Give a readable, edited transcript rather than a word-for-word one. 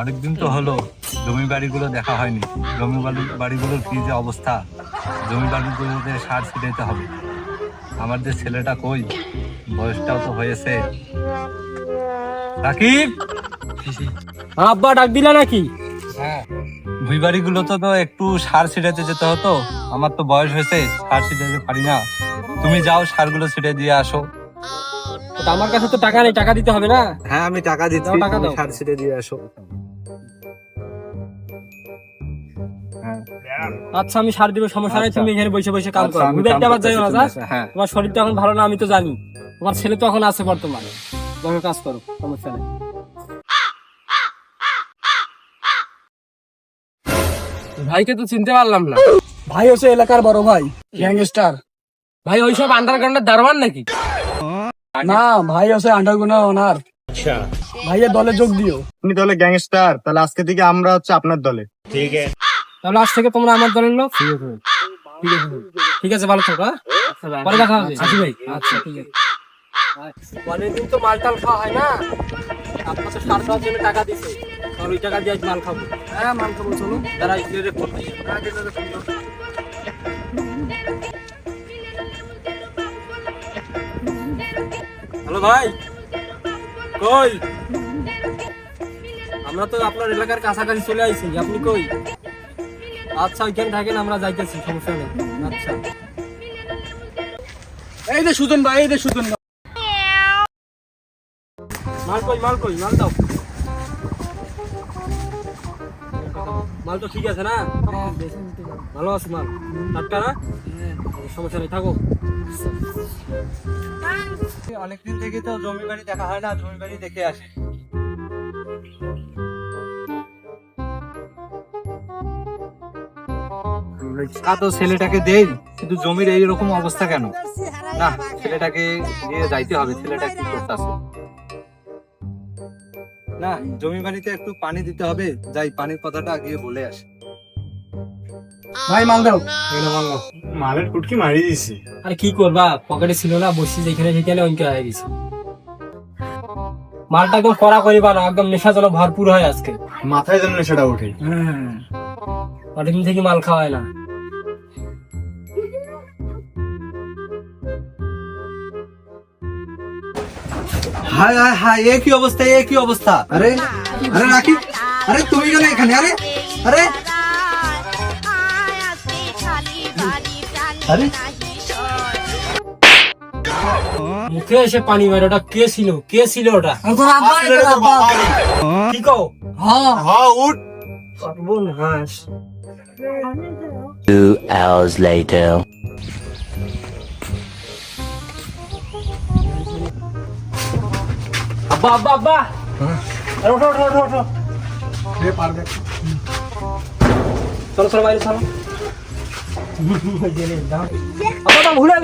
অনেকদিন তো হলো জমি বাড়িগুলো দেখা হয়নি। জমি বাড়িগুলোর কি যে অবস্থা, জমি বাড়িগুলোতে সার ছিটাইতে হবে। আমার যে ছেলেটা কই, বয়সটাও তো হয়েছে। রাকিব, আব্বা ডাক দিলা নাকি? হ্যাঁ, ভুই বাড়িগুলো তো একটু সার ছিটাইতে যেতে হতো। আমার তো বয়স হয়েছে, সার ছিটাইতে পারি না। তুমি যাও, সারগুলো ছিটাই দিয়ে আসো। তো আমার কাছে তো টাকা নেই, টাকা দিতে হবে না? হ্যাঁ, আমি টাকা দিচ্ছি, দাও, টাকা তুমি দাও। সার ছিটাই দিয়ে আসো। হ্যাঁ, আচ্ছা আমি সার দিব, সমস্যা নাই। আচ্ছা। তুমি এখানে বসে বসে কাম আচ্ছা, করো। আমি তুমি কাম একটা বার করতেছি, যাইও না, তুমি যা। আসো। হ্যাঁ, তোমার শরীরটা এখন ভালো না, আমি তো জানি। তোমার ছেলে তো এখন আছে বর্তমানে, তোমাকে কাজ করো, সমস্যা নেই। ভাইকে তো চিনতে পারলাম না। ভাই হচ্ছে এলাকার বড় ভাই, গ্যাংস্টার। ভাই ওইসব আন্ডারগ্রাউন্ডের দারোয়ান নাকি? না, ভাই হচ্ছে আন্ডারগ্রাউন্ড ওনার। ভাইয়ের দলে যোগ দিও। আপনি তাহলে গ্যাংস্টার, তাহলে আজকে থেকে আমরা হচ্ছে আপনার দলে। তাহলে আজ থেকে তোমরা আমার দলের লোক। ঠিক আছে, ভালো থাকো। হ্যাঁ? পরে দেখা হবে। আসি ভাই। আচ্ছা ঠিক আছে। অনেকদিন তো মাল টাল খাওয়া হয় না। আপনার তো সার খাওয়ার জন্য টাকা দিছে, আর ওই টাকা দিয়ে আজ মাল খাবো। হ্যাঁ, মান খাবো, চলো। তারা ইসরে ফোন দিই। হ্যালো ভাই, কই? আমরা তো আপনার এলাকার কাছাকাছি চলে আইছি, আপনি কই? আচ্ছা ওইখানে থাকেন, আমরা যাইতেছি, সমস্যা নেই। আচ্ছা এই যে সুজন ভাই, এই যে সুজন ভাই। মাল কই, মাল কই, মাল দাও। মাল তো ঠিক আছে না? ভালো আছে মাল, টাটকা না? সমস্যা নেই, থাকো। অনেকদিন থেকে তো জমি বাড়ি দেখা হয় না, জমি বাড়ি দেখে আসে। তো ছেলেটাকে দেই, কিন্তু জমির এইরকম অবস্থা কেন? না, ছেলেটাকে নিয়ে যাইতে হবে। ছেলেটা কি করতেছে? না, জমি বাড়িতে একটু পানি দিতে হবে। যাই, পানির কথাটা গিয়ে বলে আসে। ভাই মাল দাও। মালের কুটকি মারি দিছি। আরে কি করবা, পকেটে ছিল না, বসছি যেখানে সেখানে অঙ্কে হয়ে গেছে। মালটা একদম কড়া করিবা না, একদম নেশা জল ভরপুর হয় আজকে। মাথায় যেন সেটা উঠে। অনেকদিন থেকে মাল খাওয়ায় না। হায় হায় হায়, এ কি অবস্থা, এ কি অবস্থা! আরে আরে রাকিব, আরে তুমি কেন এখানে? আরে আরে আরে মুখে এসে পানি মারে, ওটা কে ছিল? কে ছিল ওটা? কি কও? হ্যাঁ, উঠ। সর্বনাশ। 2 hours later. আব্বা আব্বা আব্বা, আরে ওঠো ওঠো ওঠো ওঠো, পারবে। চলো চলো বাইরে চলো। আব্বা ভুলে